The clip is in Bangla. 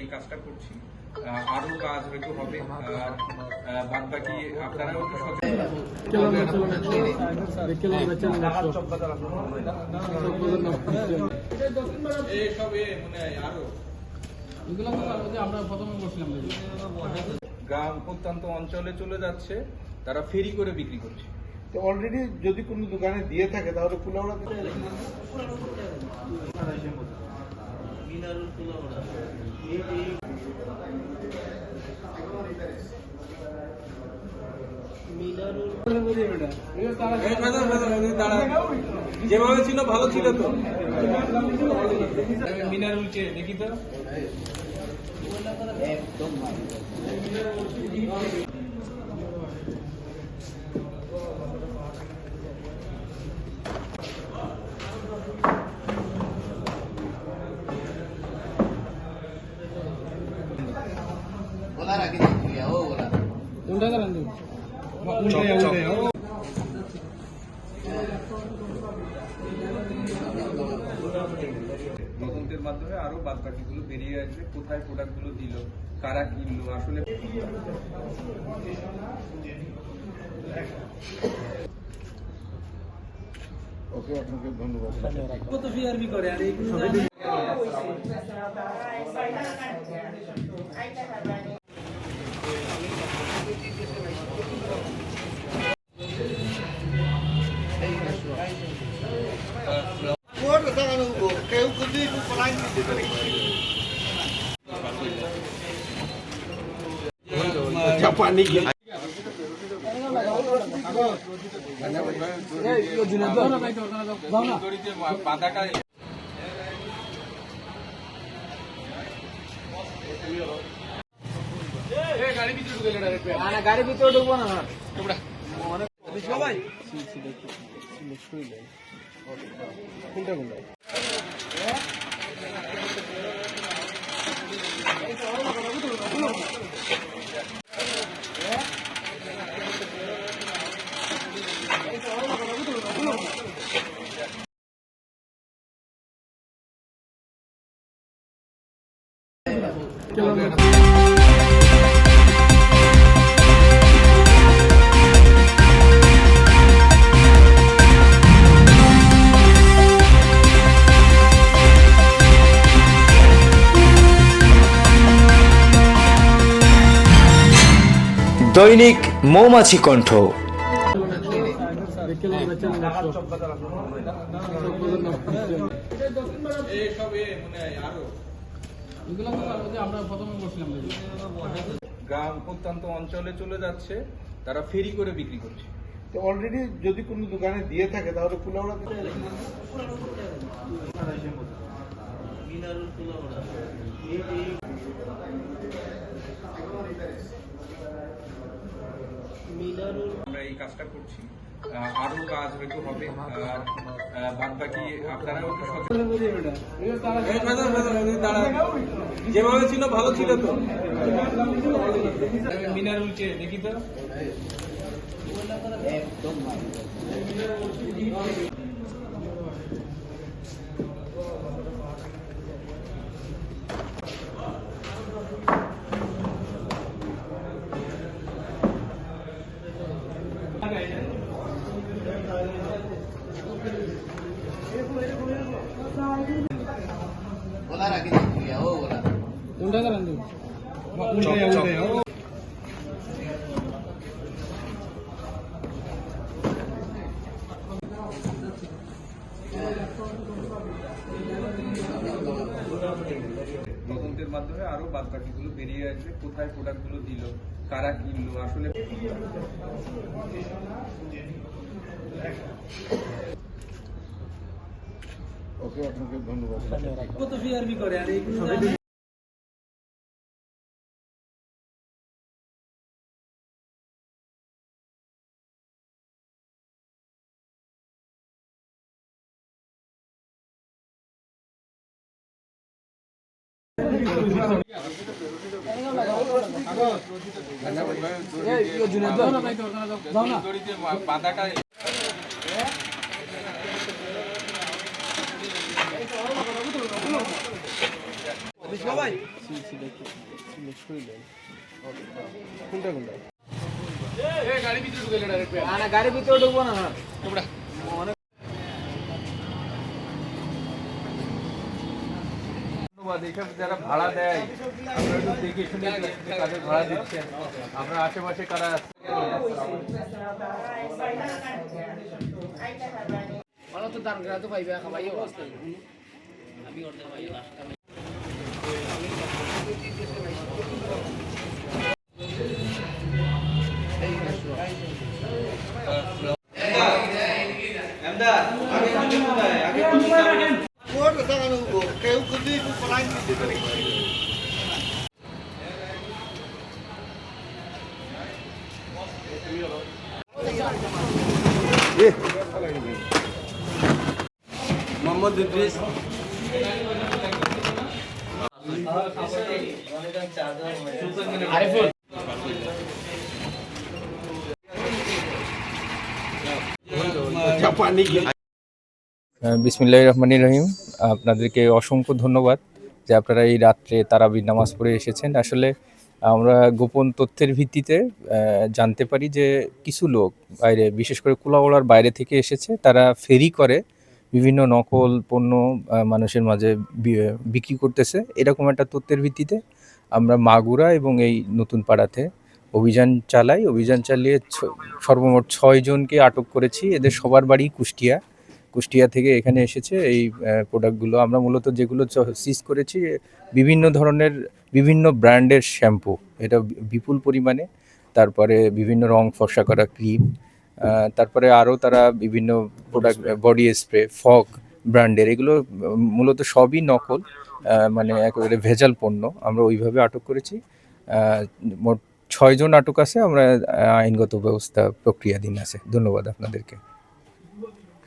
এই কাজটা করছি, আরো কাজ হয়তো হবে। বাদ বাকি আপনারাও গ্রাম প্রত্যন্ত অঞ্চলে চলে যাচ্ছে, তারা ফেরি করে বিক্রি করছে। তো অলরেডি যদি কোনো দোকানে দিয়ে থাকে তাহলে কুলাউড়া যেভাবে ছিল ভালো ছিল তো। মিনারুল চেয়ে দেখি তো একদম তদন্তের মাধ্যমে আরো বাদ বাকিগুলো বেরিয়ে আসবে, কোথায় প্রোডাক্টগুলো দিল, কারা কিনলো আসলে। ওকে, আপনাকে ধন্যবাদ। কত ফিআরবি করে আর এইগুলো জাপানি বাধাটা গাড়ি ভিতরে ঢুকবো না সবাই কোনটা কোনটা দৈনিক মৌমাছি কণ্ঠ। গ্রাম প্রত্যন্ত অঞ্চলে চলে যাচ্ছে, তারা ফেরি করে বিক্রি করছে। তো অলরেডি যদি কোনো দোকানে দিয়ে থাকে তাহলে কুলাউড়া আমরা এই কাজটা করছি, আরো কাজ হয়তো হবে। বাদ বাকি আপনারাও যেভাবে ছিল ভালো ছিল তো। মিনারুল চেয়ে দেখি তো একদম তদন্তের মাধ্যমে আরো বাদ বাকিগুলো বেরিয়ে আসবে, কোথায় প্রোডাক্টগুলো দিল, কারা কিনলো আসলে। ওকে, আপনাকে ধন্যবাদ। কত ফিআরবি করে আর এইগুলো বাধাটা এইসব যারা ভাড়া দেয় আমরা একটু দেখে শুনে কাদের ভাড়া দিচ্ছেন, আমরা আশেপাশে কারা আছে। মোহাম্মদ ইদ্রিস বিসমিল্লাহির রহমানির রহিম। আপনাদেরকে অসংখ্য ধন্যবাদ যে আপনারা এই রাত্রে তারাবির নামাজ পড়ে এসেছেন। আসলে আমরা গোপন তথ্যের ভিত্তিতে জানতে পারি যে কিছু লোক বাইরে, বিশেষ করে কুলাউড়ার বাইরে থেকে এসেছে। তারা ফেরি করে বিভিন্ন নকল পণ্য মানুষের মাঝে বিক্রি করতেছে। এরকম একটা তথ্যের ভিত্তিতে আমরা মাগুরা এবং এই নতুন পাড়াতে অভিযান চালাই। অভিযান চালিয়ে সর্বমোট 6 জনকে আটক করেছি। এদের সবার বাড়ি কুষ্টিয়া থেকে এখানে এসেছে এই প্রোডাক্টগুলো। আমরা মূলত যেগুলো সিজ করেছি বিভিন্ন ধরনের বিভিন্ন ব্র্যান্ডের শ্যাম্পু, এটা বিপুল পরিমাণে, তারপরে বিভিন্ন রং ফর্সা করা ক্রিম, তারপরে আরও তারা বিভিন্ন প্রোডাক্ট, বডি স্প্রে, ফগ ব্র্যান্ডের, এগুলো মূলত সবই নকল, মানে একেবারে ভেজাল পণ্য। আমরা ওইভাবে আটক করেছি। মোট 6 জন আটক আছে। আমরা আইনগত ব্যবস্থা প্রক্রিয়াধীন আছে। ধন্যবাদ আপনাদেরকে।